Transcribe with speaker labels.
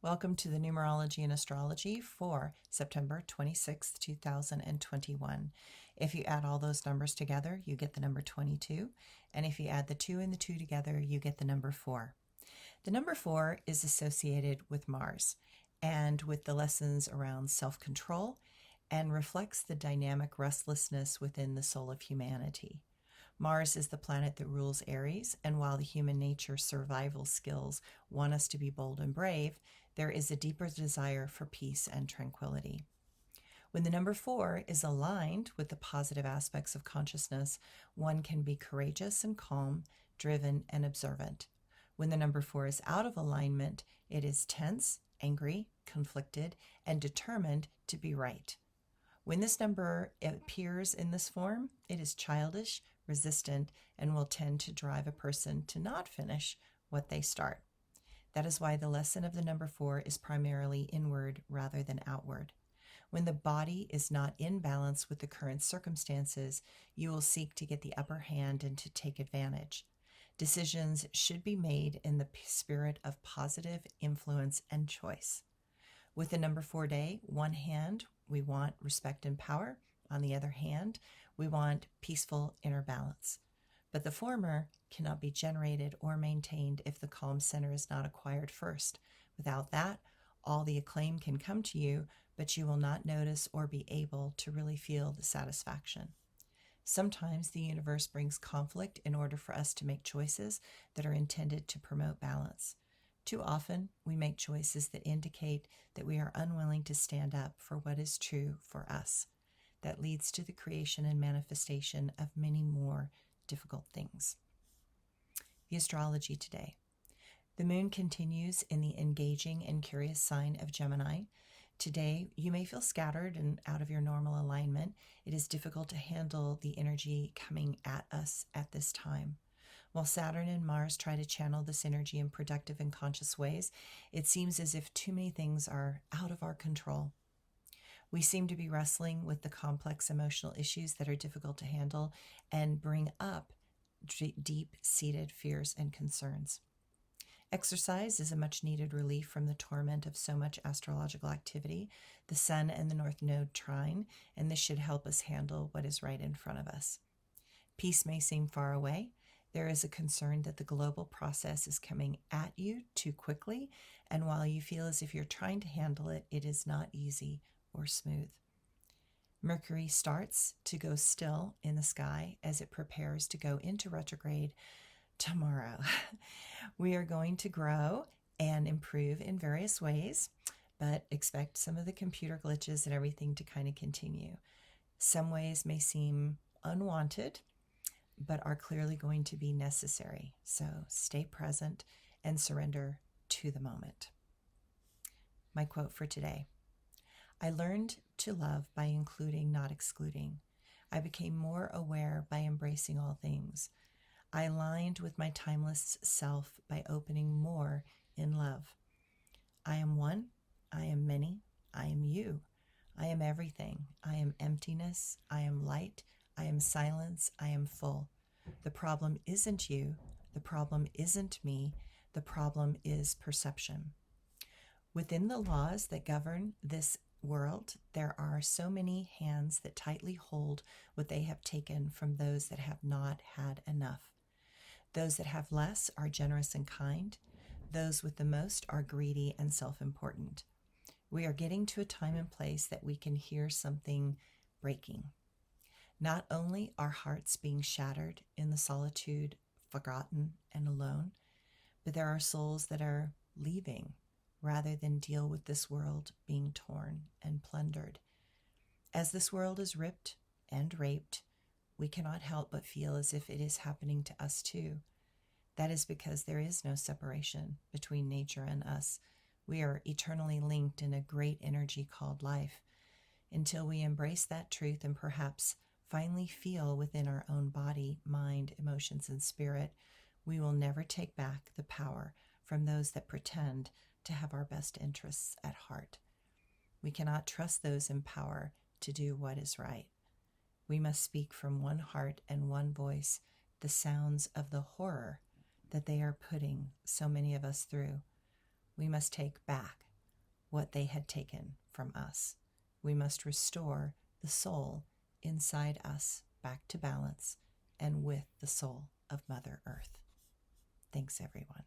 Speaker 1: Welcome to the Numerology and Astrology for September 26th, 2021. If you add all those numbers together, you get the number 22. And if you add the 2 and the 2 together, you get the number 4. The number 4 is associated with Mars and with the lessons around self-control and reflects the dynamic restlessness within the soul of humanity. Mars is the planet that rules Aries, and while the human nature survival skills want us to be bold and brave, there is a deeper desire for peace and tranquility. When the number 4 is aligned with the positive aspects of consciousness, one can be courageous and calm, driven and observant. When the number 4 is out of alignment, it is tense, angry, conflicted, and determined to be right. When this number appears in this form, it is childish, resistant, and will tend to drive a person to not finish what they start. That is why the lesson of the number 4 is primarily inward rather than outward. When the body is not in balance with the current circumstances, you will seek to get the upper hand and to take advantage. Decisions should be made in the spirit of positive influence and choice. With the number 4 day, one hand, we want respect and power. On the other hand, we want peaceful inner balance. But the former cannot be generated or maintained if the calm center is not acquired first. Without that, all the acclaim can come to you, but you will not notice or be able to really feel the satisfaction. Sometimes the universe brings conflict in order for us to make choices that are intended to promote balance. Too often, we make choices that indicate that we are unwilling to stand up for what is true for us. That leads to the creation and manifestation of many more difficult things. The astrology today. The moon continues in the engaging and curious sign of Gemini. Today, you may feel scattered and out of your normal alignment. It is difficult to handle the energy coming at us at this time. While Saturn and Mars try to channel this energy in productive and conscious ways, it seems as if too many things are out of our control. We seem to be wrestling with the complex emotional issues that are difficult to handle and bring up deep-seated fears and concerns. Exercise is a much-needed relief from the torment of so much astrological activity, the Sun and the North Node trine, and this should help us handle what is right in front of us. Peace may seem far away. There is a concern that the global process is coming at you too quickly, and while you feel as if you're trying to handle it, it is not easy or smooth. Mercury starts to go still in the sky as it prepares to go into retrograde tomorrow. We are going to grow and improve in various ways, but expect some of the computer glitches and everything to kind of continue. Some ways may seem unwanted, but are clearly going to be necessary. So stay present and surrender to the moment. My quote for today. I learned to love by including, not excluding. I became more aware by embracing all things. I aligned with my timeless self by opening more in love. I am one. I am many. I am you. I am everything. I am emptiness. I am light. I am silence. I am full. The problem isn't you. The problem isn't me. The problem is perception. Within the laws that govern this world, there are so many hands that tightly hold what they have taken from those that have not had enough. Those that have less are generous and kind. Those with the most are greedy and self-important. We are getting to a time and place that we can hear something breaking. Not only are hearts being shattered in the solitude, forgotten and alone, but there are souls that are leaving rather than deal with this world being torn and plundered. As this world is ripped and raped, we cannot help but feel as if it is happening to us too. That is because there is no separation between nature and us. We are eternally linked in a great energy called life. Until we embrace that truth and perhaps finally feel within our own body, mind, emotions, and spirit, we will never take back the power from those that pretend to have our best interests at heart. We cannot trust those in power to do what is right. We must speak from one heart and one voice the sounds of the horror that they are putting so many of us through. We must take back what they had taken from us. We must restore the soul inside us back to balance and with the soul of Mother Earth. Thanks, everyone.